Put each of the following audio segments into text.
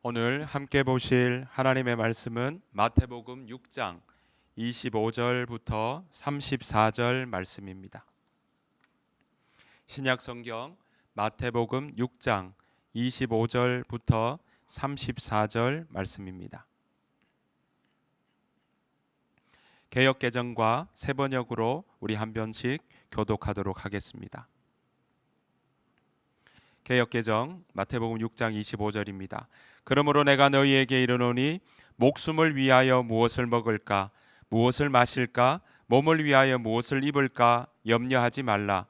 오늘 함께 보실 하나님의 말씀은 마태복음 6장 25절부터 34절 말씀입니다. 신약 성경 마태복음 6장 25절부터 34절 말씀입니다. 개역 개정과 새번역으로 우리 한 번씩 교독하도록 하겠습니다. 개역 개정 마태복음 6장 25절입니다. 그러므로 내가 너희에게 이르노니 목숨을 위하여 무엇을 먹을까 무엇을 마실까 몸을 위하여 무엇을 입을까 염려하지 말라.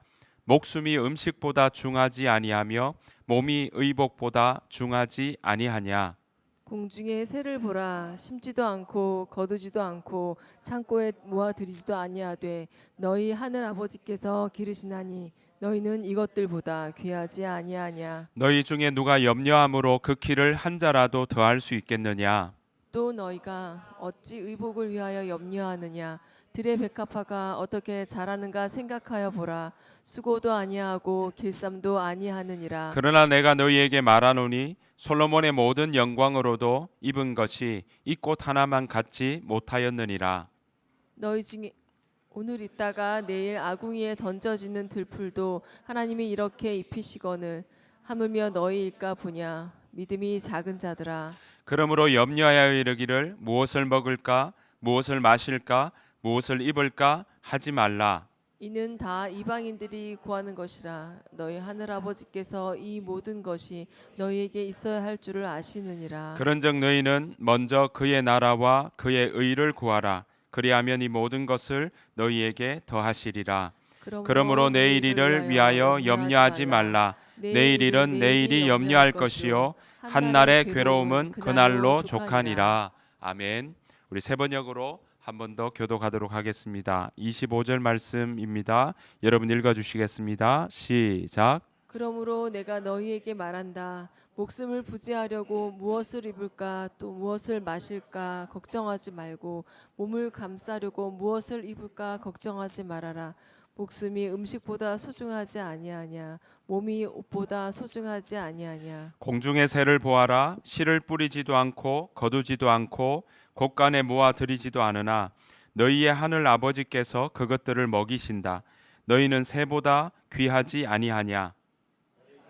목숨이 음식보다 중하지 아니하며 몸이 의복보다 중하지 아니하냐. 공중의 새를 보라. 심지도 않고 거두지도 않고 창고에 모아들이지도 아니하되 너희 하늘 아버지께서 기르시나니 너희는 이것들보다 귀하지 아니하냐. 너희 중에 누가 염려함으로 그 키를 한 자라도 더할 수 있겠느냐. 또 너희가 어찌 의복을 위하여 염려하느냐. 들의 백합화가 어떻게 자라는가 생각하여 보라. 수고도 아니하고 길쌈도 아니하느니라. 그러나 내가 너희에게 말하노니 솔로몬의 모든 영광으로도 입은 것이 이 꽃 하나만 갖지 못하였느니라. 너희 중에 오늘 있다가 내일 아궁이에 던져지는 들풀도 하나님이 이렇게 입히시거늘 하물며 너희일까 보냐. 믿음이 작은 자들아. 그러므로 염려하여 이르기를 무엇을 먹을까 무엇을 마실까 무엇을 입을까 하지 말라. 이는 다 이방인들이 구하는 것이라. 너희 하늘 아버지께서 이 모든 것이 너희에게 있어야 할 줄을 아시느니라. 그런즉 너희는 먼저 그의 나라와 그의 의를 구하라. 그리하면 이 모든 것을 너희에게 더하시리라. 그러므로 내일 일을 위하여 염려하지 말라. 내일 일은 내일이 염려할 것이요 한 날의 괴로움은 그날로 족하니라. 아멘. 우리 세 번역으로 한 번 더 교독하도록 하겠습니다. 25절 말씀입니다. 여러분 읽어주시겠습니다. 시작. 그러므로 내가 너희에게 말한다. 목숨을 부지하려고 무엇을 입을까 또 무엇을 마실까 걱정하지 말고 몸을 감싸려고 무엇을 입을까 걱정하지 말아라. 목숨이 음식보다 소중하지 아니하냐. 몸이 옷보다 소중하지 아니하냐. 공중의 새를 보아라. 씨를 뿌리지도 않고 거두지도 않고 곳간에 모아 들이지도 않으나 너희의 하늘 아버지께서 그것들을 먹이신다. 너희는 새보다 귀하지 아니하냐.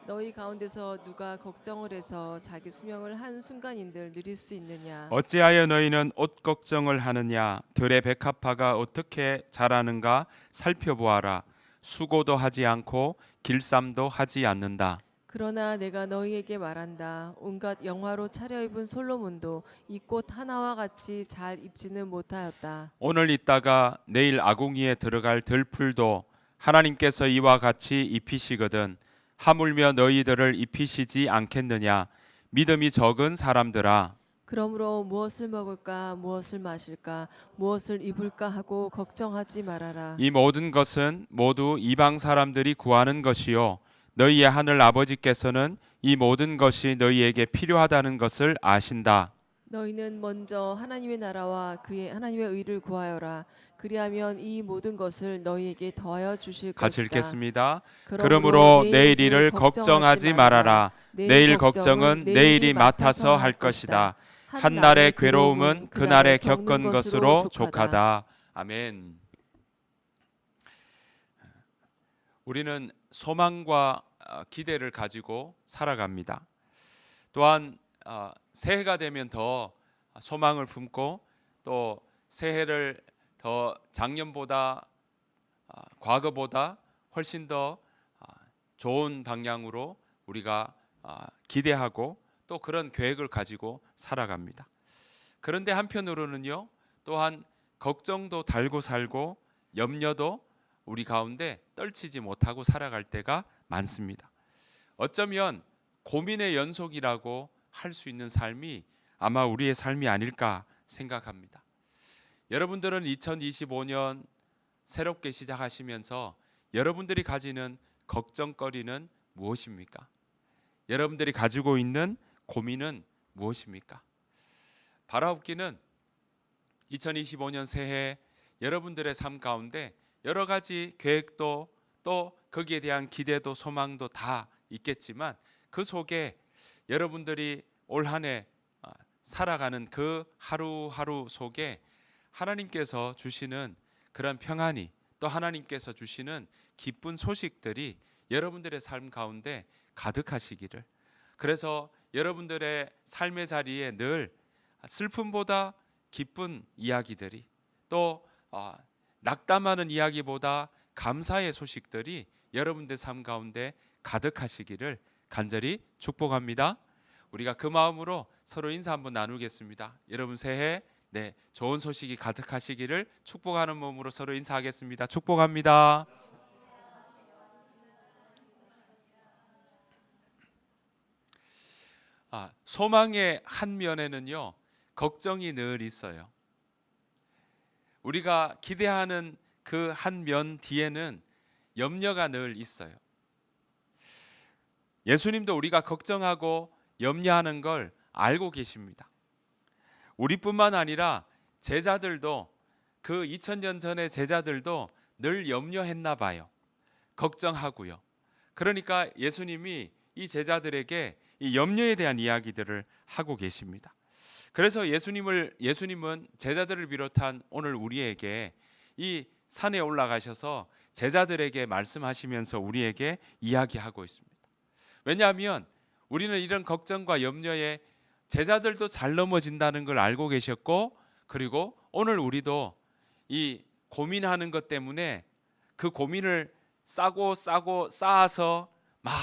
너희 가운데서 누가 걱정을 해서 자기 수명을 한 순간인들 누릴 수 있느냐. 어찌하여 너희는 옷 걱정을 하느냐. 들의 백합화가 어떻게 자라는가 살펴보아라. 수고도 하지 않고 길쌈도 하지 않는다. 그러나 내가 너희에게 말한다. 온갖 영화로 차려입은 솔로몬도 이 꽃 하나와 같이 잘 입지는 못하였다. 오늘 있다가 내일 아궁이에 들어갈 들풀도 하나님께서 이와 같이 입히시거든 하물며 너희들을 입히시지 않겠느냐. 믿음이 적은 사람들아. 그러므로 무엇을 먹을까 무엇을 마실까 무엇을 입을까 하고 걱정하지 말아라. 이 모든 것은 모두 이방 사람들이 구하는 것이요 너희의 하늘 아버지께서는 이 모든 것이 너희에게 필요하다는 것을 아신다. 너희는 먼저 하나님의 나라와 그의 하나님의 의를 구하여라. 그리하면 이 모든 것을 너희에게 더하여 주실 같이 것이다. 읽겠습니다. 그러므로 내일 일을 걱정하지 말아라. 내일 걱정은 내일이 맡아서 할 것이다. 한 날의 괴로움은 그날에 겪은 것으로 족하다. 아멘. 우리는 소망과 기대를 가지고 살아갑니다. 또한 새해가 되면 더 소망을 품고 또 새해를 더 작년보다 과거보다 훨씬 더 좋은 방향으로 우리가 기대하고 또 그런 계획을 가지고 살아갑니다. 그런데 한편으로는요 또한 걱정도 달고 살고 염려도 우리 가운데 떨치지 못하고 살아갈 때가 많습니다. 어쩌면 고민의 연속이라고 할 수 있는 삶이 아마 우리의 삶이 아닐까 생각합니다. 여러분들은 2025년 새롭게 시작하시면서 여러분들이 가지는 걱정거리는 무엇입니까? 여러분들이 가지고 있는 고민은 무엇입니까? 바라옵기는 2025년 새해 여러분들의 삶 가운데 여러 가지 계획도 또 거기에 대한 기대도 소망도 다 있겠지만 그 속에 여러분들이 올 한 해 살아가는 그 하루하루 속에 하나님께서 주시는 그런 평안이, 또 하나님께서 주시는 기쁜 소식들이 여러분들의 삶 가운데 가득하시기를, 그래서 여러분들의 삶의 자리에 늘 슬픔보다 기쁜 이야기들이, 또 낙담하는 이야기보다 감사의 소식들이 여러분들 삶 가운데 가득하시기를 간절히 축복합니다. 우리가 그 마음으로 서로 인사 한번 나누겠습니다. 여러분 새해 좋은 소식이 가득하시기를 축복하는 마음으로 서로 인사하겠습니다. 축복합니다. 소망의 한 면에는요, 걱정이 늘 있어요. 우리가 기대하는 그 한 면 뒤에는 염려가 늘 있어요. 예수님도 우리가 걱정하고 염려하는 걸 알고 계십니다. 우리뿐만 아니라 제자들도, 그 2000년 전의 제자들도 늘 염려했나 봐요. 걱정하고요. 그러니까 예수님이 이 제자들에게 이 염려에 대한 이야기들을 하고 계십니다. 그래서 예수님은 제자들을 비롯한 오늘 우리에게 이 산에 올라가셔서 제자들에게 말씀하시면서 우리에게 이야기하고 있습니다. 왜냐하면 우리는 이런 걱정과 염려에 제자들도 잘 넘어진다는 걸 알고 계셨고, 그리고 오늘 우리도 이 고민하는 것 때문에 그 고민을 쌓아서 막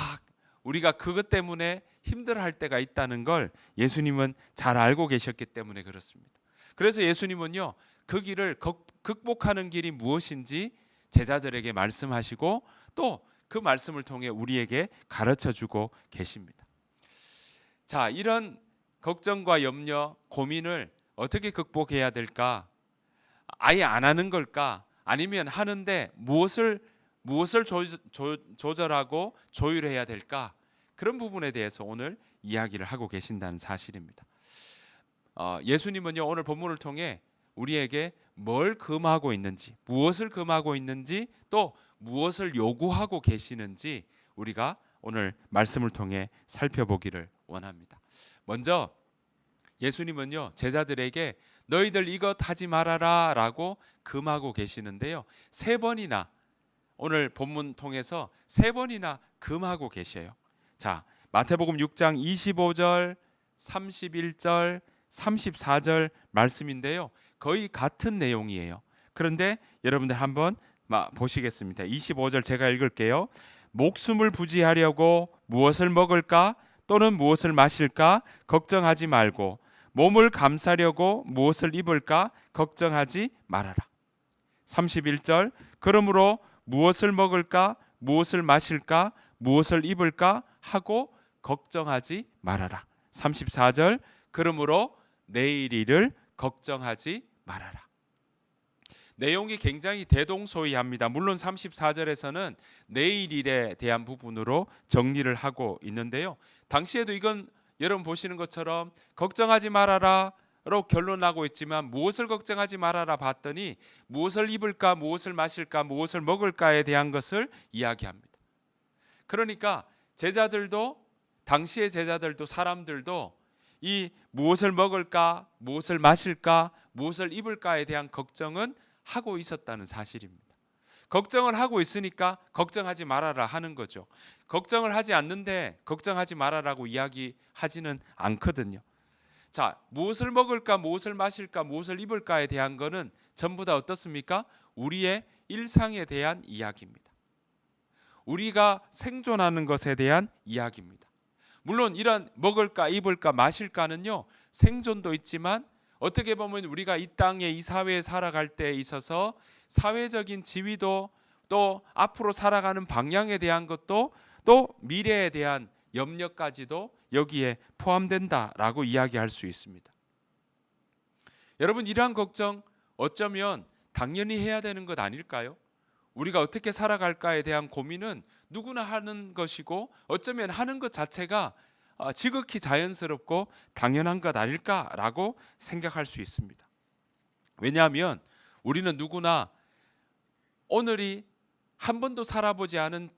우리가 그것 때문에 힘들어할 때가 있다는 걸 예수님은 잘 알고 계셨기 때문에 그렇습니다. 그래서 예수님은요, 그 길을 극복하는 길이 무엇인지 제자들에게 말씀하시고, 또 그 말씀을 통해 우리에게 가르쳐주고 계십니다. 자, 이런 걱정과 염려, 고민을 어떻게 극복해야 될까? 아예 안 하는 걸까? 아니면 하는데 무엇을 조절하고 조율해야 될까? 그런 부분에 대해서 오늘 이야기를 하고 계신다는 사실입니다. 예수님은요, 오늘 본문을 통해 우리에게 뭘 금하고 있는지, 무엇을 금하고 있는지, 또 무엇을 요구하고 계시는지 우리가 오늘 말씀을 통해 살펴보기를 원합니다. 먼저 예수님은요, 제자들에게 너희들 이것 하지 말아라 라고 금하고 계시는데요, 3번이나 오늘 본문 통해서 3번이나 금하고 계셔요. 자, 마태복음 6장 25절, 31절, 34절 말씀인데요, 거의 같은 내용이에요. 그런데 여러분들 한번 보시겠습니다. 25절 제가 읽을게요. 목숨을 부지하려고 무엇을 먹을까 또는 무엇을 마실까 걱정하지 말고, 몸을 감싸려고 무엇을 입을까 걱정하지 말아라. 31절 그러므로 무엇을 먹을까 무엇을 마실까 무엇을 입을까 하고 걱정하지 말아라. 34절 그러므로 내일 일을 걱정하지 말아라. 내용이 굉장히 대동소이합니다. 물론 34절에서는 내일 일에 대한 부분으로 정리를 하고 있는데요, 당시에도 이건 여러분 보시는 것처럼 걱정하지 말아라로 결론나고 있지만, 무엇을 걱정하지 말아라 봤더니 무엇을 입을까 무엇을 마실까 무엇을 먹을까에 대한 것을 이야기합니다. 그러니까 당시의 제자들도 사람들도 이 무엇을 먹을까 무엇을 마실까 무엇을 입을까에 대한 걱정은 하고 있었다는 사실입니다. 걱정을 하고 있으니까 걱정하지 말아라 하는 거죠. 걱정을 하지 않는데 걱정하지 말아라고 이야기하지는 않거든요. 자, 무엇을 먹을까 무엇을 마실까 무엇을 입을까에 대한 거는 전부 다 어떻습니까? 우리의 일상에 대한 이야기입니다. 우리가 생존하는 것에 대한 이야기입니다. 물론 이런 먹을까 입을까 마실까는요, 생존도 있지만 어떻게 보면 우리가 이 땅에 이 사회에 살아갈 때 있어서 사회적인 지위도, 또 앞으로 살아가는 방향에 대한 것도, 또 미래에 대한 염려까지도 여기에 포함된다라고 이야기할 수 있습니다. 여러분, 이러한 걱정 어쩌면 당연히 해야 되는 것 아닐까요? 우리가 어떻게 살아갈까에 대한 고민은 누구나 하는 것이고, 어쩌면 하는 것 자체가 지극히 자연스럽고 당연한 것 아닐까라고 생각할 수 있습니다. 왜냐하면 우리는 누구나 오늘이 한 번도 살아보지 않은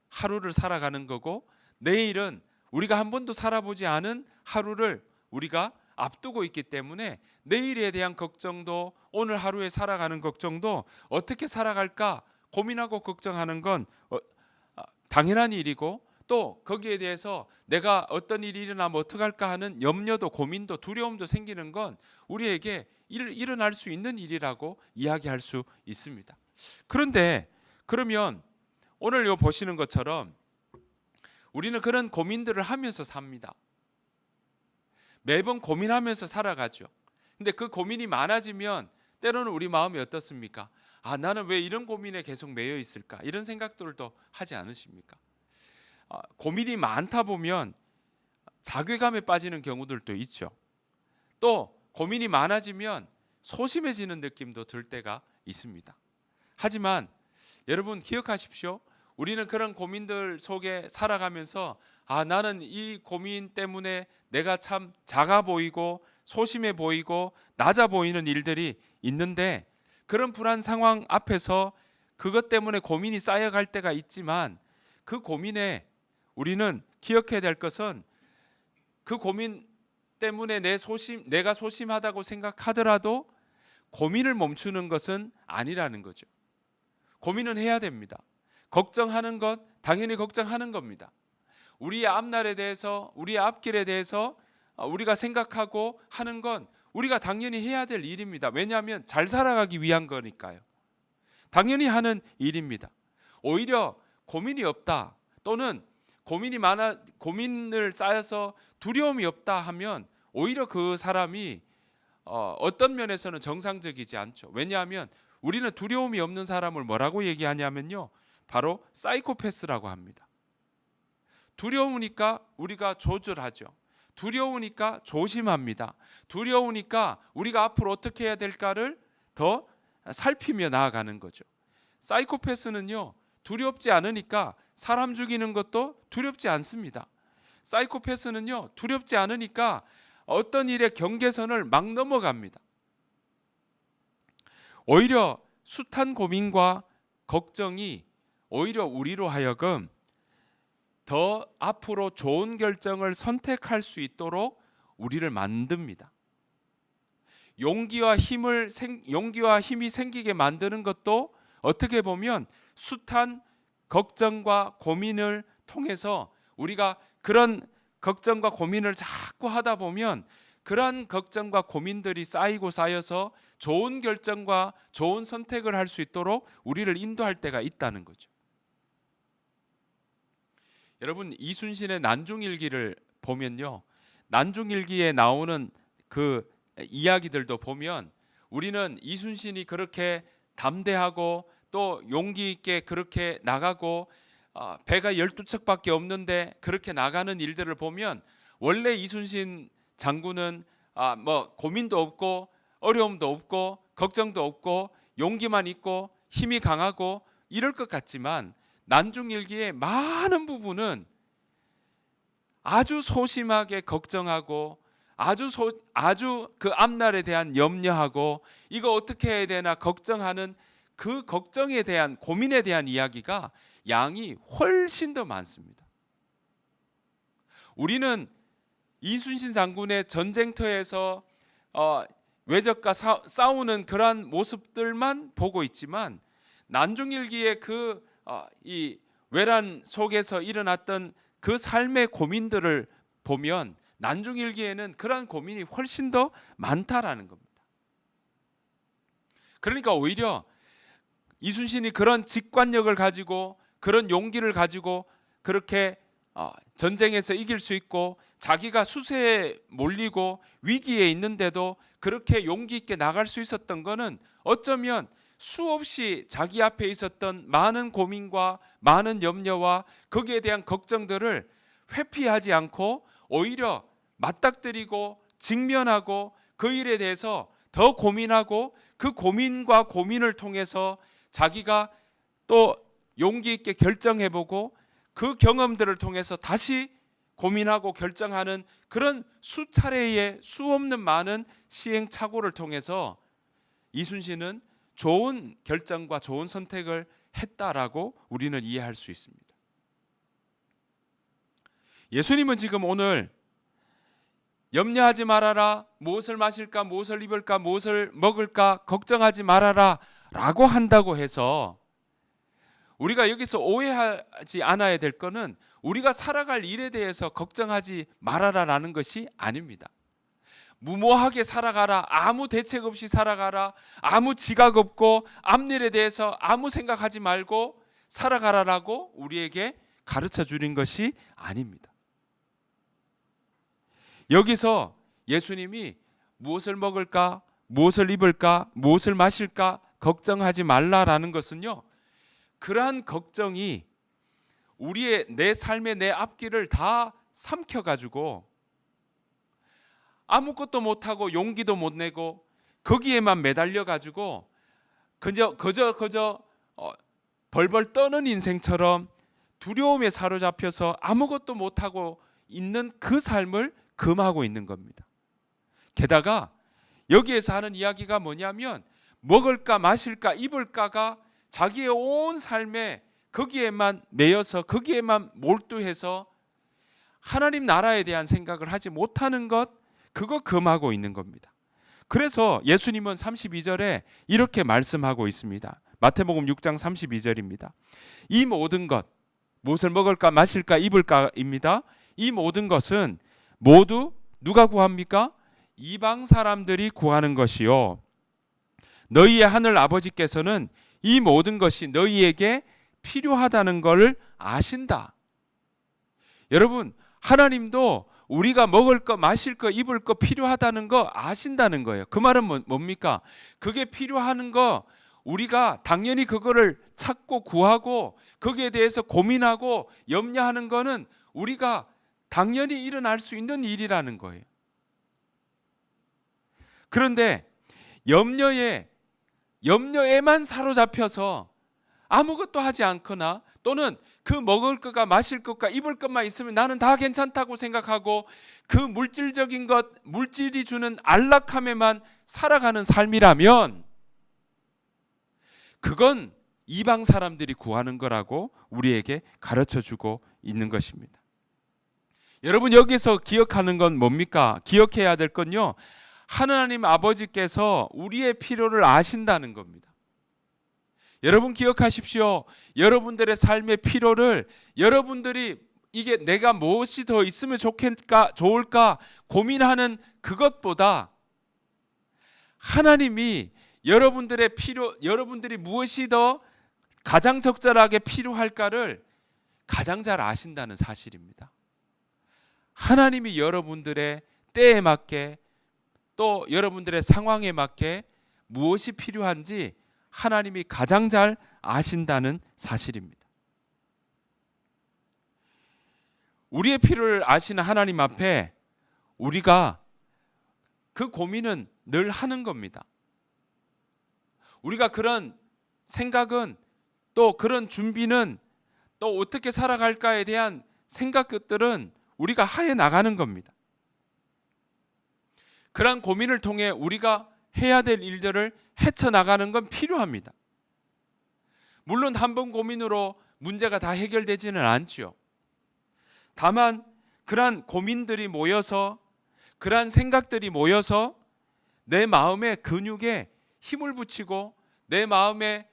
하루를 살아가는 거고, 내일은 우리가 한 번도 살아보지 않은 하루를 우리가 앞두고 있기 때문에 내일에 대한 걱정도, 오늘 하루에 살아가는 걱정도, 어떻게 살아갈까 고민하고 걱정하는 건 당연한 일이고, 또 거기에 대해서 내가 어떤 일이 일어나면 어떡할까 하는 염려도, 고민도, 두려움도 생기는 건 우리에게 일어날 수 있는 일이라고 이야기할 수 있습니다. 그런데 그러면 오늘 요 보시는 것처럼 우리는 그런 고민들을 하면서 삽니다. 매번 고민하면서 살아가죠. 근데 그 고민이 많아지면 때로는 우리 마음이 어떻습니까? 나는 왜 이런 고민에 계속 매여 있을까? 이런 생각들도 하지 않으십니까? 고민이 많다 보면 자괴감에 빠지는 경우들도 있죠. 또 고민이 많아지면 소심해지는 느낌도 들 때가 있습니다. 하지만 여러분 기억하십시오. 우리는 그런 고민들 속에 살아가면서 나는 이 고민 때문에 내가 참 작아 보이고 소심해 보이고 낮아 보이는 일들이 있는데, 그런 불안 상황 앞에서 그것 때문에 고민이 쌓여갈 때가 있지만, 그 고민에 우리는 기억해야 될 것은 그 고민 때문에 내가 소심하다고 생각하더라도 고민을 멈추는 것은 아니라는 거죠. 고민은 해야 됩니다. 걱정하는 것 당연히 걱정하는 겁니다. 우리의 앞날에 대해서, 우리의 앞길에 대해서 우리가 생각하고 하는 건 우리가 당연히 해야 될 일입니다. 왜냐하면 잘 살아가기 위한 거니까요. 당연히 하는 일입니다. 오히려 고민이 없다, 또는 고민을 쌓여서 두려움이 없다 하면 오히려 그 사람이 어떤 면에서는 정상적이지 않죠. 왜냐하면 우리는 두려움이 없는 사람을 뭐라고 얘기하냐면요, 바로 사이코패스라고 합니다. 두려우니까 우리가 조절하죠. 두려우니까 조심합니다. 두려우니까 우리가 앞으로 어떻게 해야 될까를 더 살피며 나아가는 거죠. 사이코패스는요, 두렵지 않으니까 사람 죽이는 것도 두렵지 않습니다. 사이코패스는요, 두렵지 않으니까 어떤 일의 경계선을 막 넘어갑니다. 오히려 숱한 고민과 걱정이 오히려 우리로 하여금 더 앞으로 좋은 결정을 선택할 수 있도록 우리를 만듭니다. 용기와 힘이 생기게 만드는 것도 어떻게 보면 숱한 걱정과 고민을 통해서, 우리가 그런 걱정과 고민을 자꾸 하다 보면 그러한 걱정과 고민들이 쌓여서 좋은 결정과 좋은 선택을 할 수 있도록 우리를 인도할 때가 있다는 거죠. 여러분, 이순신의 난중일기를 보면요, 난중일기에 나오는 그 이야기들도 보면 우리는 이순신이 그렇게 담대하고 또 용기 있게 그렇게 나가고 배가 12척밖에 없는데 그렇게 나가는 일들을 보면, 원래 이순신 장군은 고민도 없고 어려움도 없고 걱정도 없고 용기만 있고 힘이 강하고 이럴 것 같지만, 난중일기의 많은 부분은 아주 소심하게 걱정하고 아주 그 앞날에 대한 염려하고 이거 어떻게 해야 되나 걱정하는 그 걱정에 대한, 고민에 대한 이야기가 양이 훨씬 더 많습니다. 우리는 이순신 장군의 전쟁터에서 외적과 싸우는 그러한 모습들만 보고 있지만, 난중일기의 이 외란 속에서 일어났던 그 삶의 고민들을 보면 난중일기에는 그러한 고민이 훨씬 더 많다라는 겁니다. 그러니까 오히려 이순신이 그런 직관력을 가지고 그런 용기를 가지고 그렇게 전쟁에서 이길 수 있고 자기가 수세에 몰리고 위기에 있는데도 그렇게 용기 있게 나갈 수 있었던 거는 어쩌면 수없이 자기 앞에 있었던 많은 고민과 많은 염려와 거기에 대한 걱정들을 회피하지 않고 오히려 맞닥뜨리고 직면하고 그 일에 대해서 더 고민하고 그 고민과 고민을 통해서 자기가 또 용기 있게 결정해보고 그 경험들을 통해서 다시 고민하고 결정하는 그런 수차례의 수없는 많은 시행착오를 통해서 이순신은 좋은 결정과 좋은 선택을 했다라고 우리는 이해할 수 있습니다. 예수님은 지금 오늘 염려하지 말아라. 무엇을 마실까, 무엇을 입을까, 무엇을 먹을까 걱정하지 말아라 라고 한다고 해서 우리가 여기서 오해하지 않아야 될 것은 우리가 살아갈 일에 대해서 걱정하지 말아라라는 것이 아닙니다. 무모하게 살아가라, 아무 대책 없이 살아가라, 아무 지각 없고 앞일에 대해서 아무 생각하지 말고 살아가라라고 우리에게 가르쳐 주는 것이 아닙니다. 여기서 예수님이 무엇을 먹을까, 무엇을 입을까, 무엇을 마실까 걱정하지 말라라는 것은요, 그러한 걱정이 우리의 내 삶의 내 앞길을 다 삼켜가지고 아무것도 못하고 용기도 못 내고 거기에만 매달려가지고 그저 벌벌 떠는 인생처럼 두려움에 사로잡혀서 아무것도 못하고 있는 그 삶을 금하고 있는 겁니다. 게다가 여기에서 하는 이야기가 뭐냐면 먹을까 마실까 입을까가 자기의 온 삶에 거기에만 매여서 거기에만 몰두해서 하나님 나라에 대한 생각을 하지 못하는 것, 그거 금하고 있는 겁니다. 그래서 예수님은 32절에 이렇게 말씀하고 있습니다. 마태복음 6장 32절입니다. 이 모든 것, 무엇을 먹을까 마실까 입을까입니다. 이 모든 것은 모두 누가 구합니까? 이방 사람들이 구하는 것이요, 너희의 하늘 아버지께서는 이 모든 것이 너희에게 필요하다는 것을 아신다. 여러분, 하나님도 우리가 먹을 거, 마실 거, 입을 거 필요하다는 거 아신다는 거예요. 그 말은 뭡니까? 그게 필요한 거 우리가 당연히 그거를 찾고 구하고 거기에 대해서 고민하고 염려하는 거는 우리가 당연히 일어날 수 있는 일이라는 거예요. 그런데 염려에만 사로잡혀서 아무것도 하지 않거나 또는 그 먹을 것과 마실 것과 입을 것만 있으면 나는 다 괜찮다고 생각하고 그 물질적인 것, 물질이 주는 안락함에만 살아가는 삶이라면 그건 이방 사람들이 구하는 거라고 우리에게 가르쳐주고 있는 것입니다. 여러분, 여기서 기억하는 건 뭡니까? 기억해야 될 건요, 하나님 아버지께서 우리의 필요를 아신다는 겁니다. 여러분 기억하십시오. 여러분들의 삶의 필요를 여러분들이 이게 내가 무엇이 더 있으면 좋을까 고민하는 그것보다 하나님이 여러분들이 무엇이 더 가장 적절하게 필요할까를 가장 잘 아신다는 사실입니다. 하나님이 여러분들의 때에 맞게 또 여러분들의 상황에 맞게 무엇이 필요한지 하나님이 가장 잘 아신다는 사실입니다. 우리의 필요를 아시는 하나님 앞에 우리가 그 고민은 늘 하는 겁니다. 우리가 그런 생각은 또 그런 준비는 또 어떻게 살아갈까에 대한 생각들은 우리가 하해 나가는 겁니다. 그런 고민을 통해 우리가 해야 될 일들을 헤쳐나가는 건 필요합니다. 물론 한 번 고민으로 문제가 다 해결되지는 않죠. 다만 그러한 고민들이 모여서 그러한 생각들이 모여서 내 마음의 근육에 힘을 붙이고 내 마음을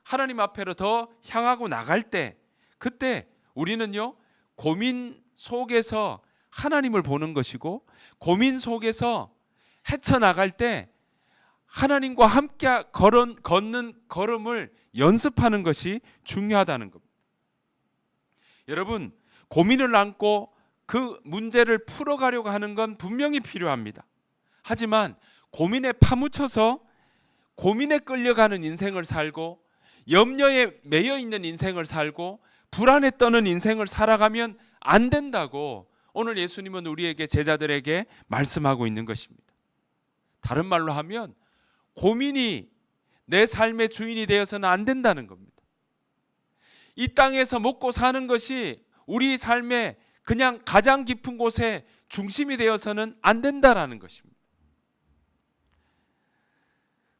하나님 앞으로 더 향하고 나갈 때, 그때 우리는요 고민 속에서 하나님을 보는 것이고 고민 속에서 헤쳐나갈 때 하나님과 함께 걷는 걸음을 연습하는 것이 중요하다는 겁니다. 여러분, 고민을 안고 그 문제를 풀어가려고 하는 건 분명히 필요합니다. 하지만 고민에 파묻혀서 고민에 끌려가는 인생을 살고 염려에 매여 있는 인생을 살고 불안에 떠는 인생을 살아가면 안 된다고 오늘 예수님은 우리에게 제자들에게 말씀하고 있는 것입니다. 다른 말로 하면 고민이 내 삶의 주인이 되어서는 안 된다는 겁니다. 이 땅에서 먹고 사는 것이 우리 삶의 그냥 가장 깊은 곳에 중심이 되어서는 안 된다라는 것입니다.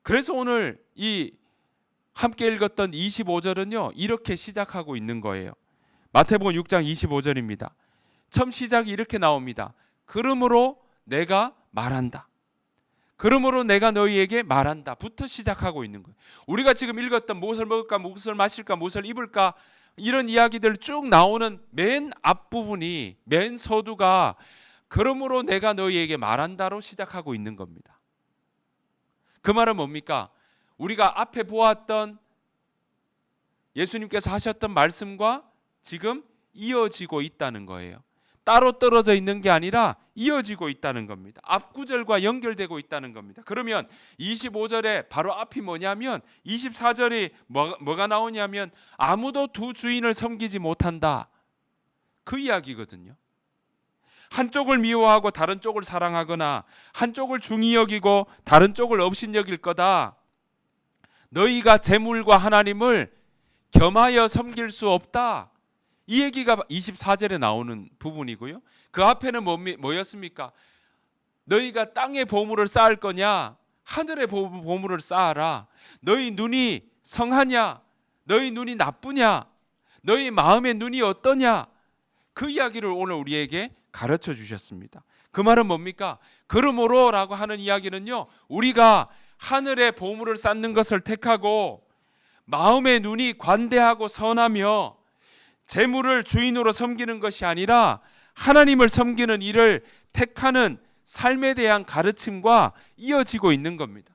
그래서 오늘 이 함께 읽었던 25절은요 이렇게 시작하고 있는 거예요. 마태복음 6장 25절입니다. 처음 시작이 이렇게 나옵니다. 그러므로 내가 말한다. 그러므로 내가 너희에게 말한다 부터 시작하고 있는 거예요. 우리가 지금 읽었던 무엇을 먹을까, 무엇을 마실까, 무엇을 입을까 이런 이야기들 쭉 나오는 맨 앞부분이, 맨 서두가 그러므로 내가 너희에게 말한다로 시작하고 있는 겁니다. 그 말은 뭡니까? 우리가 앞에 보았던 예수님께서 하셨던 말씀과 지금 이어지고 있다는 거예요. 따로 떨어져 있는 게 아니라 이어지고 있다는 겁니다. 앞 구절과 연결되고 있다는 겁니다. 그러면 25절에 바로 앞이 뭐냐면 24절이 뭐가 나오냐면 아무도 두 주인을 섬기지 못한다. 그 이야기거든요. 한쪽을 미워하고 다른 쪽을 사랑하거나 한쪽을 중히 여기고 다른 쪽을 업신 여길 거다. 너희가 재물과 하나님을 겸하여 섬길 수 없다. 이 얘기가 24절에 나오는 부분이고요. 그 앞에는 뭐였습니까? 너희가 땅의 보물을 쌓을 거냐? 하늘의 보물을 쌓아라. 너희 눈이 성하냐? 너희 눈이 나쁘냐? 너희 마음의 눈이 어떠냐? 그 이야기를 오늘 우리에게 가르쳐 주셨습니다. 그 말은 뭡니까? 그러므로 라고 하는 이야기는요, 우리가 하늘의 보물을 쌓는 것을 택하고 마음의 눈이 관대하고 선하며 재물을 주인으로 섬기는 것이 아니라 하나님을 섬기는 일을 택하는 삶에 대한 가르침과 이어지고 있는 겁니다.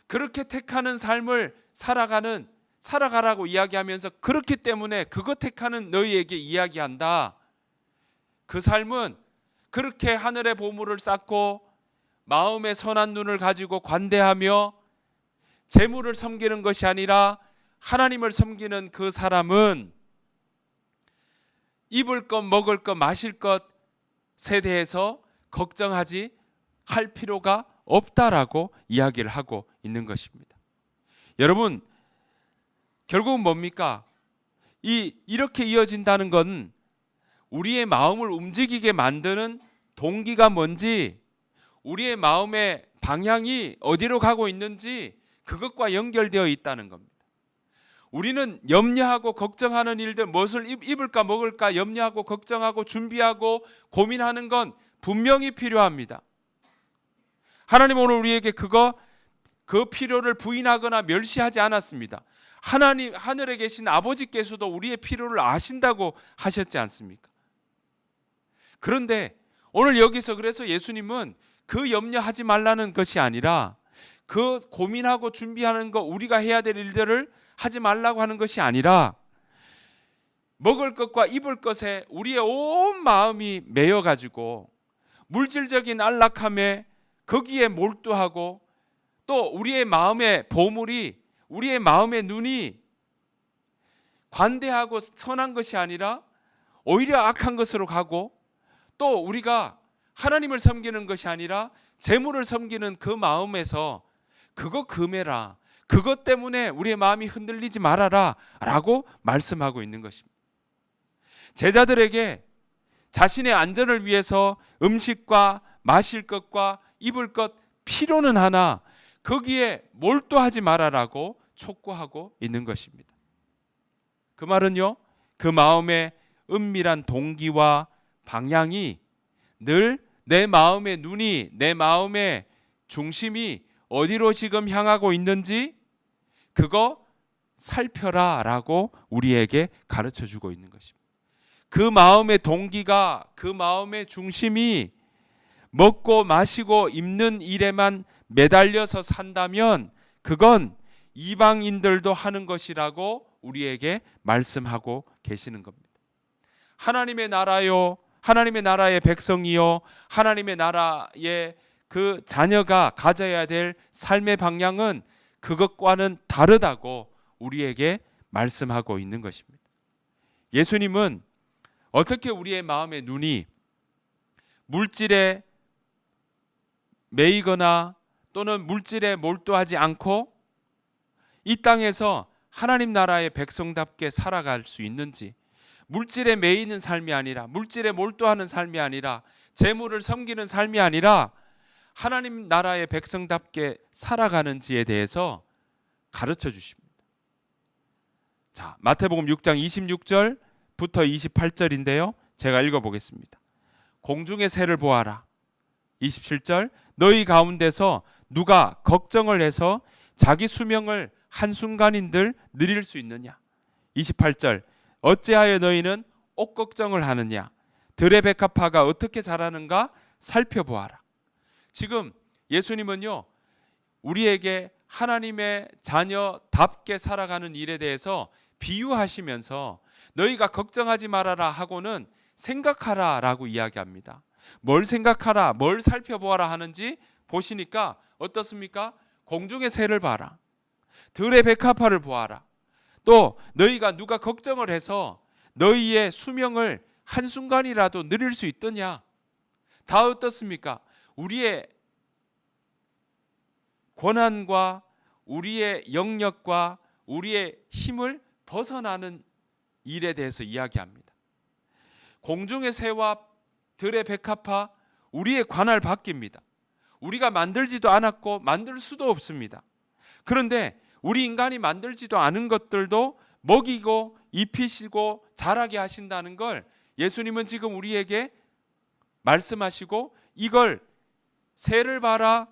그렇게 택하는 삶을 살아가라고 이야기하면서 그렇기 때문에 그거 택하는 너희에게 이야기한다. 그 삶은 그렇게 하늘의 보물을 쌓고 마음의 선한 눈을 가지고 관대하며 재물을 섬기는 것이 아니라 하나님을 섬기는 그 사람은 입을 것, 먹을 것, 마실 것에 대해서 걱정하지 할 필요가 없다라고 이야기를 하고 있는 것입니다. 여러분, 결국은 뭡니까? 이렇게 이어진다는 건 우리의 마음을 움직이게 만드는 동기가 뭔지, 우리의 마음의 방향이 어디로 가고 있는지 그것과 연결되어 있다는 겁니다. 우리는 염려하고 걱정하는 일들, 무엇을 입을까 먹을까 염려하고 걱정하고 준비하고 고민하는 건 분명히 필요합니다. 하나님 오늘 우리에게 그 필요를 부인하거나 멸시하지 않았습니다. 하나님, 하늘에 계신 아버지께서도 우리의 필요를 아신다고 하셨지 않습니까? 그런데 오늘 여기서 그래서 예수님은 그 염려하지 말라는 것이 아니라 그 고민하고 준비하는 거, 우리가 해야 될 일들을 하지 말라고 하는 것이 아니라 먹을 것과 입을 것에 우리의 온 마음이 매여가지고 물질적인 안락함에 거기에 몰두하고 또 우리의 마음의 보물이, 우리의 마음의 눈이 관대하고 선한 것이 아니라 오히려 악한 것으로 가고 또 우리가 하나님을 섬기는 것이 아니라 재물을 섬기는 그 마음에서 그거 금해라, 그것 때문에 우리의 마음이 흔들리지 말아라 라고 말씀하고 있는 것입니다. 제자들에게 자신의 안전을 위해서 음식과 마실 것과 입을 것 필요는 하나 거기에 몰두하지 말아라고 촉구하고 있는 것입니다. 그 말은요, 그 마음의 은밀한 동기와 방향이 늘 내 마음의 눈이, 내 마음의 중심이 어디로 지금 향하고 있는지 그거 살펴라 라고 우리에게 가르쳐 주고 있는 것입니다. 그 마음의 동기가, 그 마음의 중심이 먹고 마시고 입는 일에만 매달려서 산다면 그건 이방인들도 하는 것이라고 우리에게 말씀하고 계시는 겁니다. 하나님의 나라요, 하나님의 나라의 백성이요, 하나님의 나라의 그 자녀가 가져야 될 삶의 방향은 그것과는 다르다고 우리에게 말씀하고 있는 것입니다. 예수님은 어떻게 우리의 마음의 눈이 물질에 매이거나 또는 물질에 몰두하지 않고 이 땅에서 하나님 나라의 백성답게 살아갈 수 있는지, 물질에 매이는 삶이 아니라, 물질에 몰두하는 삶이 아니라, 재물을 섬기는 삶이 아니라 하나님 나라의 백성답게 살아가는지에 대해서 가르쳐 주십니다. 자, 마태복음 6장 26절부터 28절인데요. 제가 읽어보겠습니다. 공중의 새를 보아라. 27절, 너희 가운데서 누가 걱정을 해서 자기 수명을 한순간인들 늘릴 수 있느냐. 28절, 어찌하여 너희는 옷 걱정을 하느냐. 들의 백합화가 어떻게 자라는가 살펴보아라. 지금 예수님은요, 우리에게 하나님의 자녀답게 살아가는 일에 대해서 비유하시면서 너희가 걱정하지 말아라 하고는 생각하라 라고 이야기합니다. 뭘 생각하라, 뭘 살펴보아라 하는지 보시니까 어떻습니까? 공중의 새를 봐라, 들의 백합화를 보아라, 또 너희가 누가 걱정을 해서 너희의 수명을 한순간이라도 늘릴 수 있더냐. 다 어떻습니까? 우리의 권한과 우리의 영역과 우리의 힘을 벗어나는 일에 대해서 이야기합니다. 공중의 새와 들의 백합화, 우리의 관할 밖입니다. 우리가 만들지도 않았고 만들 수도 없습니다. 그런데 우리 인간이 만들지도 않은 것들도 먹이고 입히시고 자라게 하신다는 걸 예수님은 지금 우리에게 말씀하시고, 이걸 새를 봐라,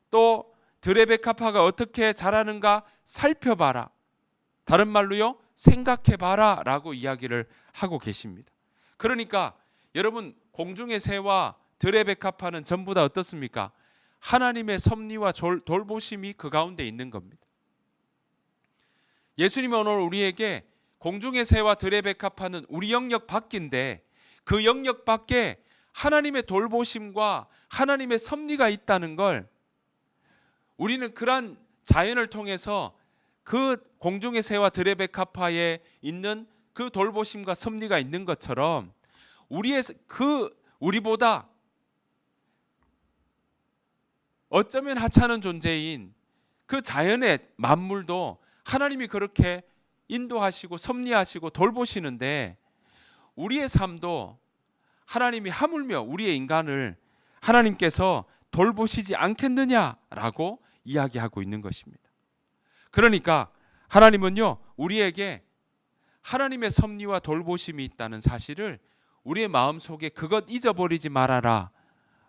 또 들의 백합화가 어떻게 자라는가 살펴봐라, 다른 말로요, 생각해봐라 라고 이야기를 하고 계십니다. 그러니까 여러분, 공중의 새와 들의 백합화는 전부 다 어떻습니까? 하나님의 섭리와 돌보심이 그 가운데 있는 겁니다. 예수님은 오늘 우리에게 공중의 새와 들의 백합화는 우리 영역 밖인데, 그 영역 밖에 하나님의 돌보심과 하나님의 섭리가 있다는 걸, 우리는 그러한 자연을 통해서 그 공중의 새와 들의 백합화에 있는 그 돌보심과 섭리가 있는 것처럼 우리보다 어쩌면 하찮은 존재인 그 자연의 만물도 하나님이 그렇게 인도하시고 섭리하시고 돌보시는데, 우리의 삶도 하나님이 하물며 우리의 인간을 하나님께서 돌보시지 않겠느냐라고 이야기하고 있는 것입니다. 그러니까 하나님은요, 우리에게 하나님의 섭리와 돌보심이 있다는 사실을 우리의 마음속에 그것 잊어버리지 말아라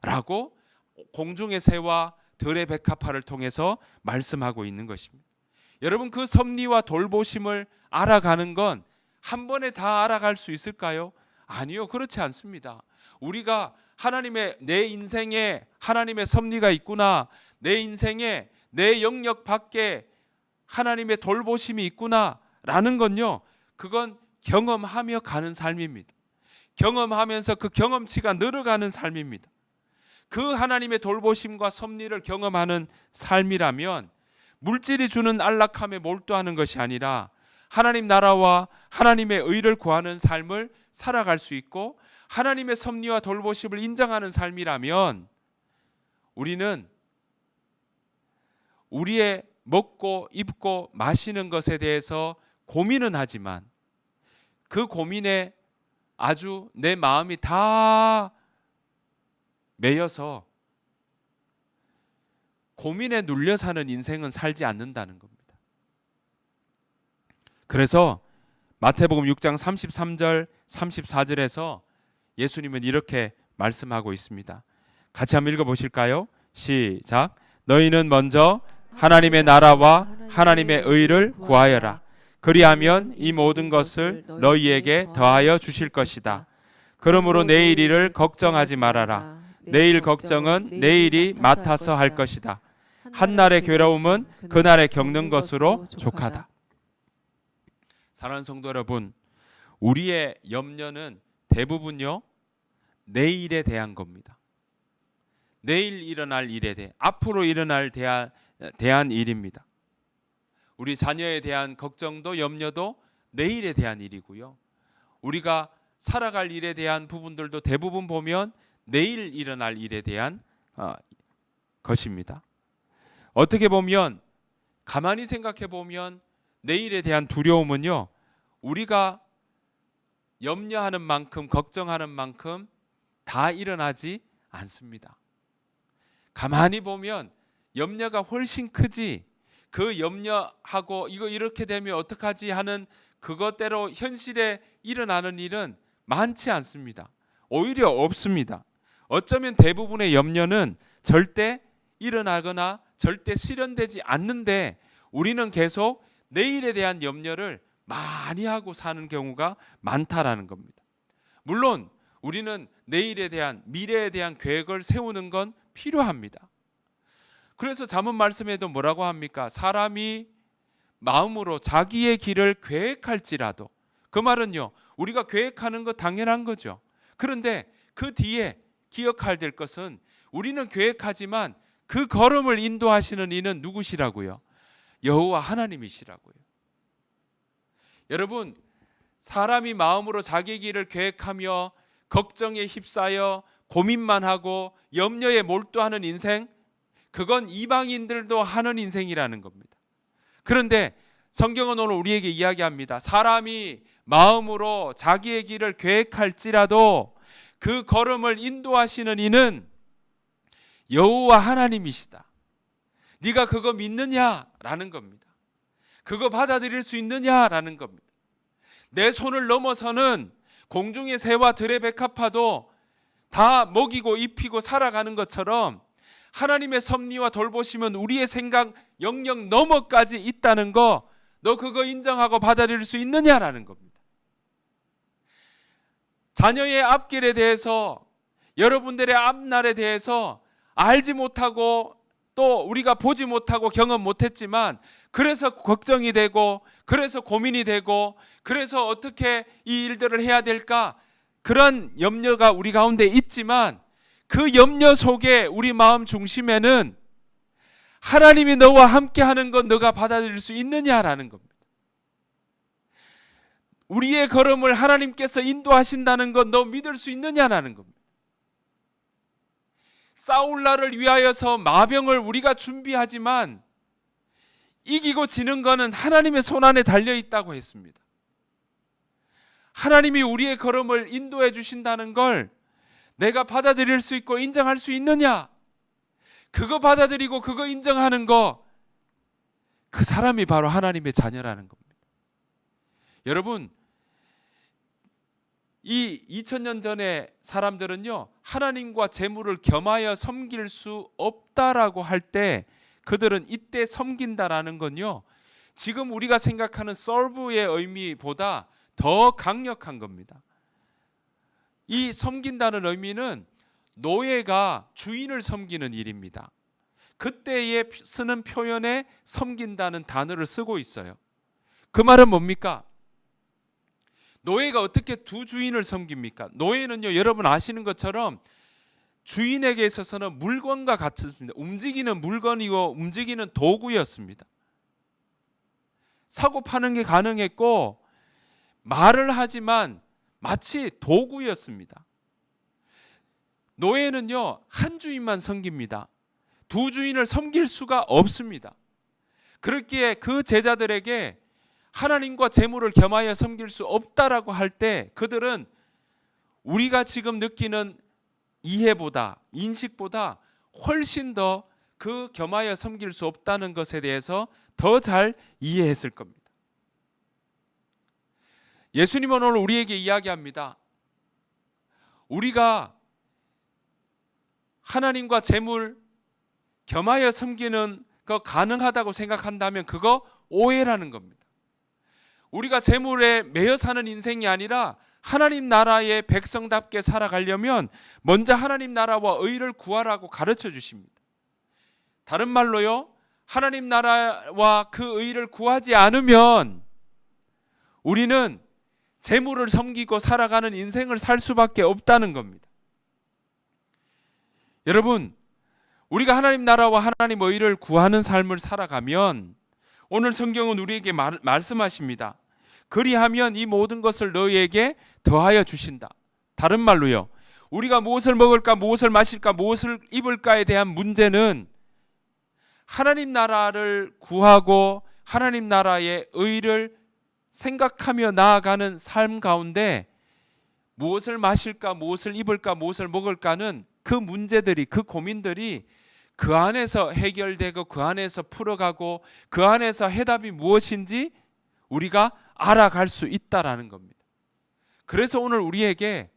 라고 공중의 새와 들의 백합화를 통해서 말씀하고 있는 것입니다. 여러분, 그 섭리와 돌보심을 알아가는 건 한 번에 다 알아갈 수 있을까요? 아니요, 그렇지 않습니다. 우리가 내 인생에 하나님의 섭리가 있구나, 내 인생에 내 영역 밖에 하나님의 돌보심이 있구나 라는 건요, 그건 경험하며 가는 삶입니다. 경험하면서 그 경험치가 늘어가는 삶입니다. 그 하나님의 돌보심과 섭리를 경험하는 삶이라면 물질이 주는 안락함에 몰두하는 것이 아니라 하나님 나라와 하나님의 의를 구하는 삶을 살아갈 수 있고, 하나님의 섭리와 돌보심을 인정하는 삶이라면 우리는 우리의 먹고 입고 마시는 것에 대해서 고민은 하지만 그 고민에 아주 내 마음이 다 매여서 고민에 눌려 사는 인생은 살지 않는다는 겁니다. 그래서 마태복음 6장 33절 34절에서 예수님은 이렇게 말씀하고 있습니다. 같이 한번 읽어보실까요? 시작. 너희는 먼저 하나님의 나라와 하나님의 의를 구하여라. 그리하면 이 모든 것을 너희에게 더하여 주실 것이다. 그러므로 내일 일을 걱정하지 말아라. 내일 걱정은 내일이 맡아서 할 것이다. 한날의 괴로움은 그날에 겪는 것으로 족하다. 사랑하는 성도 여러분, 우리의 염려는 대부분요, 내일에 대한 겁니다. 내일 일어날 일에 대해, 앞으로 일어날 대한 일입니다. 우리 자녀에 대한 걱정도 염려도 내일에 대한 일이고요, 우리가 살아갈 일에 대한 부분들도 대부분 보면 내일 일어날 일에 대한 것입니다. 어떻게 보면, 가만히 생각해 보면 내일에 대한 두려움은요, 우리가 염려하는 만큼, 걱정하는 만큼 다 일어나지 않습니다. 가만히 보면 염려가 훨씬 크지, 그 염려하고 이거 이렇게 되면 어떡하지 하는 그것대로 현실에 일어나는 일은 많지 않습니다. 오히려 없습니다. 어쩌면 대부분의 염려는 절대 일어나거나 절대 실현되지 않는데 우리는 계속 내일에 대한 염려를 많이 하고 사는 경우가 많다라는 겁니다. 물론 우리는 내일에 대한, 미래에 대한 계획을 세우는 건 필요합니다. 그래서 잠언 말씀에도 뭐라고 합니까? 사람이 마음으로 자기의 길을 계획할지라도, 그 말은요, 우리가 계획하는 거 당연한 거죠. 그런데 그 뒤에 기억해야 될 것은 우리는 계획하지만 그 걸음을 인도하시는 이는 누구시라고요? 여호와 하나님이시라고요. 여러분, 사람이 마음으로 자기 길을 계획하며 걱정에 휩싸여 고민만 하고 염려에 몰두하는 인생, 그건 이방인들도 하는 인생이라는 겁니다. 그런데 성경은 오늘 우리에게 이야기합니다. 사람이 마음으로 자기의 길을 계획할지라도 그 걸음을 인도하시는 이는 여호와 하나님이시다. 네가 그거 믿느냐라는 겁니다. 그거 받아들일 수 있느냐라는 겁니다. 내 손을 넘어서는 공중의 새와 들의 백합화도 다 먹이고 입히고 살아가는 것처럼 하나님의 섭리와 돌보심은 우리의 생각 영역 너머까지 있다는 거, 너 그거 인정하고 받아들일 수 있느냐라는 겁니다. 자녀의 앞길에 대해서, 여러분들의 앞날에 대해서 알지 못하고 또 우리가 보지 못하고 경험 못했지만 그래서 걱정이 되고 그래서 고민이 되고 그래서 어떻게 이 일들을 해야 될까, 그런 염려가 우리 가운데 있지만 그 염려 속에 우리 마음 중심에는 하나님이 너와 함께 하는 건 너가 받아들일 수 있느냐라는 겁니다. 우리의 걸음을 하나님께서 인도하신다는 건 너 믿을 수 있느냐라는 겁니다. 싸울 날을 위하여서 마병을 우리가 준비하지만 이기고 지는 것은 하나님의 손안에 달려있다고 했습니다. 하나님이 우리의 걸음을 인도해 주신다는 걸 내가 받아들일 수 있고 인정할 수 있느냐? 그거 받아들이고 그거 인정하는 거, 그 사람이 바로 하나님의 자녀라는 겁니다. 여러분, 이 2000년 전에 사람들은요, 하나님과 재물을 겸하여 섬길 수 없다라고 할 때 그들은 이때 섬긴다라는 건요, 지금 우리가 생각하는 serve의 의미보다 더 강력한 겁니다. 이 섬긴다는 의미는 노예가 주인을 섬기는 일입니다. 그때에 쓰는 표현에 섬긴다는 단어를 쓰고 있어요. 그 말은 뭡니까? 노예가 어떻게 두 주인을 섬깁니까? 노예는요, 여러분 아시는 것처럼 주인에게 있어서는 물건과 같습니다. 움직이는 물건이고 움직이는 도구였습니다. 사고 파는 게 가능했고 말을 하지만 마치 도구였습니다. 노예는요, 한 주인만 섬깁니다. 두 주인을 섬길 수가 없습니다. 그렇기에 그 제자들에게 하나님과 재물을 겸하여 섬길 수 없다라고 할 때 그들은 우리가 지금 느끼는 이해보다, 인식보다 훨씬 더 그 겸하여 섬길 수 없다는 것에 대해서 더 잘 이해했을 겁니다. 예수님은 오늘 우리에게 이야기합니다. 우리가 하나님과 재물 겸하여 섬기는 거 가능하다고 생각한다면 그거 오해라는 겁니다. 우리가 재물에 매여 사는 인생이 아니라 하나님 나라의 백성답게 살아가려면 먼저 하나님 나라와 의를 구하라고 가르쳐 주십니다. 다른 말로요, 하나님 나라와 그 의를 구하지 않으면 우리는 재물을 섬기고 살아가는 인생을 살 수밖에 없다는 겁니다. 여러분, 우리가 하나님 나라와 하나님 의를 구하는 삶을 살아가면 오늘 성경은 우리에게 말씀하십니다. 그리하면 이 모든 것을 너희에게 더하여 주신다. 다른 말로요, 우리가 무엇을 먹을까, 무엇을 마실까, 무엇을 입을까에 대한 문제는 하나님 나라를 구하고 하나님 나라의 의를 생각하며 나아가는 삶 가운데 무엇을 마실까, 무엇을 입을까, 무엇을 먹을까는 그 문제들이, 그 고민들이 그 안에서 해결되고 그 안에서 풀어가고 그 안에서 해답이 무엇인지 우리가 알아갈 수 있다라는 겁니다. 그래서 오늘 우리에게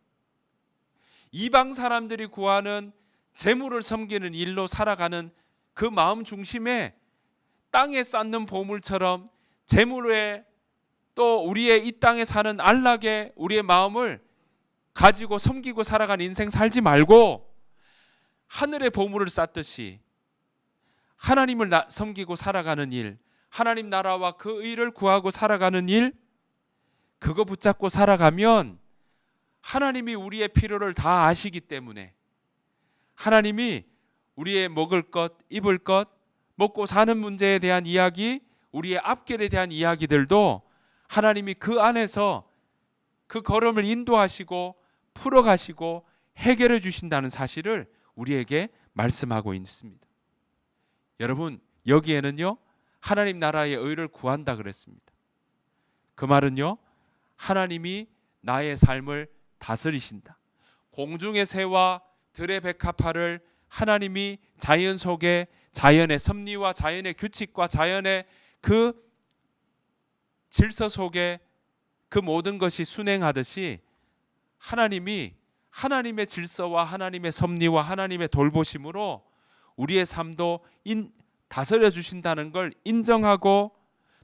이방 사람들이 구하는 재물을 섬기는 일로 살아가는 그 마음 중심에 땅에 쌓는 보물처럼 재물에 또 우리의 이 땅에 사는 안락에 우리의 마음을 가지고 섬기고 살아가는 인생 살지 말고 하늘의 보물을 쌓듯이 하나님을 섬기고 살아가는 일, 하나님 나라와 그 의를 구하고 살아가는 일, 그거 붙잡고 살아가면 하나님이 우리의 필요를 다 아시기 때문에 하나님이 우리의 먹을 것, 입을 것, 먹고 사는 문제에 대한 이야기, 우리의 앞길에 대한 이야기들도 하나님이 그 안에서 그 걸음을 인도하시고 풀어가시고 해결해 주신다는 사실을 우리에게 말씀하고 있습니다. 여러분, 여기에는요 하나님 나라의 의를 구한다 그랬습니다. 그 말은요 하나님이 나의 삶을 다스리신다. 공중의 새와 들의 백합화를 하나님이 자연 속에 자연의 섭리와 자연의 규칙과 자연의 그 질서 속에 그 모든 것이 순행하듯이 하나님이 하나님의 질서와 하나님의 섭리와 하나님의 돌보심으로 우리의 삶도 다스려 주신다는 걸 인정하고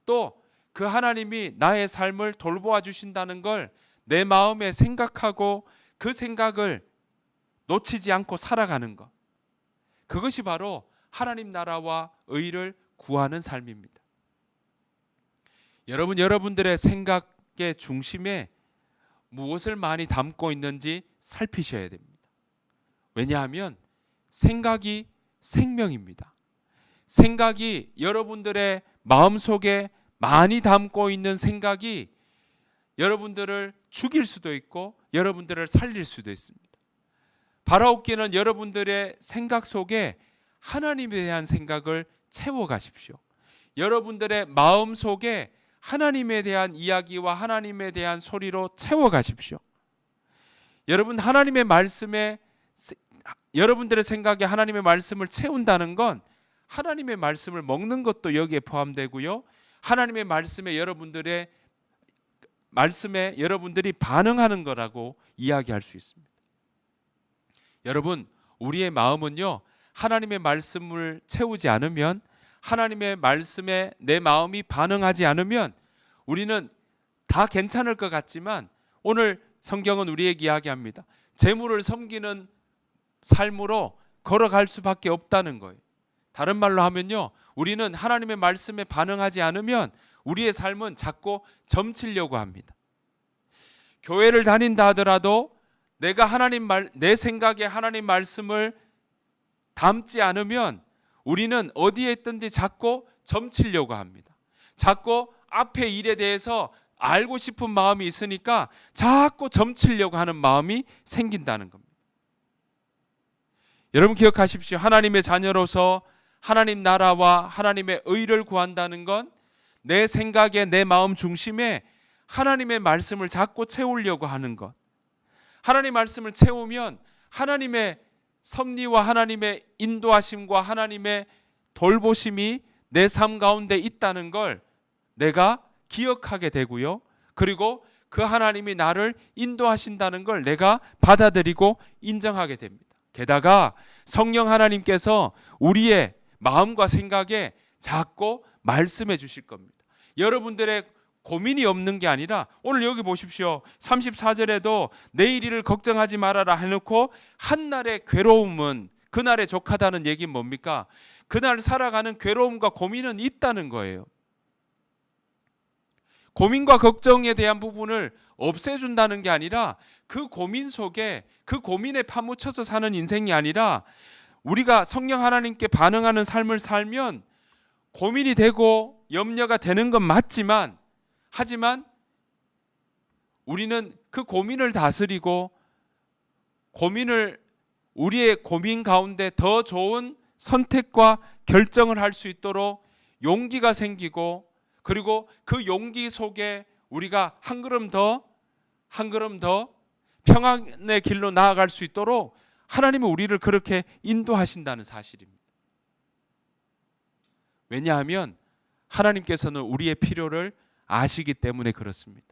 또 그 하나님이 나의 삶을 돌보아 주신다는 걸 내 마음에 생각하고 그 생각을 놓치지 않고 살아가는 것, 그것이 바로 하나님 나라와 의를 구하는 삶입니다. 여러분들의 생각의 중심에 무엇을 많이 담고 있는지 살피셔야 됩니다. 왜냐하면 생각이 생명입니다. 생각이 여러분들의 마음속에 많이 담고 있는 생각이 여러분들을 죽일 수도 있고 여러분들을 살릴 수도 있습니다. 바라옵기는 여러분들의 생각 속에 하나님에 대한 생각을 채워가십시오. 여러분들의 마음 속에 하나님에 대한 이야기와 하나님에 대한 소리로 채워가십시오. 여러분, 하나님의 말씀에 여러분들의 생각에 하나님의 말씀을 채운다는 건 하나님의 말씀을 먹는 것도 여기에 포함되고요, 하나님의 말씀에 여러분들이 반응하는 거라고 이야기할 수 있습니다. 여러분, 우리의 마음은요 하나님의 말씀을 채우지 않으면, 하나님의 말씀에 내 마음이 반응하지 않으면 우리는 다 괜찮을 것 같지만 오늘 성경은 우리에게 이야기합니다. 재물을 섬기는 삶으로 걸어갈 수밖에 없다는 거예요. 다른 말로 하면요, 우리는 하나님의 말씀에 반응하지 않으면 우리의 삶은 자꾸 점치려고 합니다. 교회를 다닌다 하더라도 내가 내 생각에 하나님 말씀을 담지 않으면 우리는 어디에 있든지 자꾸 점치려고 합니다. 자꾸 앞의 일에 대해서 알고 싶은 마음이 있으니까 자꾸 점치려고 하는 마음이 생긴다는 겁니다. 여러분 기억하십시오. 하나님의 자녀로서 하나님 나라와 하나님의 의를 구한다는 건 내 생각에 내 마음 중심에 하나님의 말씀을 자꾸 채우려고 하는 것. 하나님의 말씀을 채우면 하나님의 섭리와 하나님의 인도하심과 하나님의 돌보심이 내 삶 가운데 있다는 걸 내가 기억하게 되고요, 그리고 그 하나님이 나를 인도하신다는 걸 내가 받아들이고 인정하게 됩니다. 게다가 성령 하나님께서 우리의 마음과 생각에 자꾸 말씀해 주실 겁니다. 여러분들의 고민이 없는 게 아니라 오늘 여기 보십시오. 34절에도 내일 일을 걱정하지 말아라 해놓고 한날의 괴로움은 그날에 족하다는 얘기는 뭡니까? 그날 살아가는 괴로움과 고민은 있다는 거예요. 고민과 걱정에 대한 부분을 없애준다는 게 아니라 그 고민 속에 그 고민에 파묻혀서 사는 인생이 아니라 우리가 성령 하나님께 반응하는 삶을 살면 고민이 되고 염려가 되는 건 맞지만, 하지만 우리는 그 고민을 다스리고 우리의 고민 가운데 더 좋은 선택과 결정을 할 수 있도록 용기가 생기고, 그리고 그 용기 속에 우리가 한 걸음 더 평안의 길로 나아갈 수 있도록 하나님은 우리를 그렇게 인도하신다는 사실입니다. 왜냐하면 하나님께서는 우리의 필요를 아시기 때문에 그렇습니다.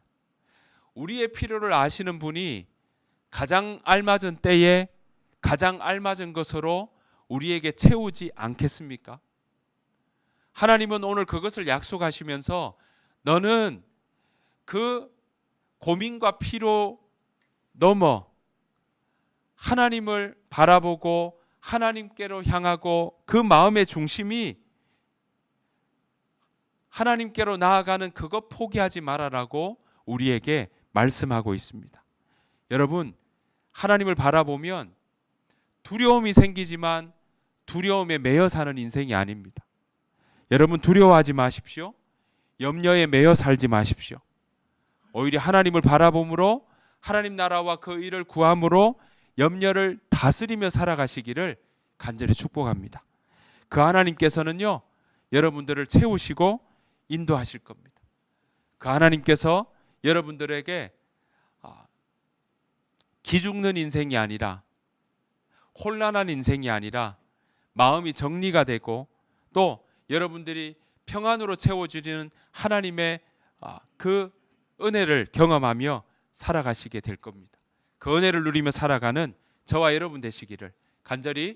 우리의 필요를 아시는 분이 가장 알맞은 때에 가장 알맞은 것으로 우리에게 채우지 않겠습니까? 하나님은 오늘 그것을 약속하시면서 너는 그 고민과 피로 넘어 하나님을 바라보고 하나님께로 향하고 그 마음의 중심이 하나님께로 나아가는 그것 포기하지 말아라고 우리에게 말씀하고 있습니다. 여러분, 하나님을 바라보면 두려움이 생기지만 두려움에 매여 사는 인생이 아닙니다. 여러분, 두려워하지 마십시오. 염려에 매여 살지 마십시오. 오히려 하나님을 바라봄으로 하나님 나라와 그 일을 구함으로 염려를 다스리며 살아가시기를 간절히 축복합니다. 그 하나님께서는요, 여러분들을 채우시고 인도하실 겁니다. 그 하나님께서 여러분들에게 기죽는 인생이 아니라, 혼란한 인생이 아니라 마음이 정리가 되고 또 여러분들이 평안으로 채워주시는 하나님의 그 은혜를 경험하며 살아가시게 될 겁니다. 그 은혜를 누리며 살아가는 저와 여러분 되시기를 간절히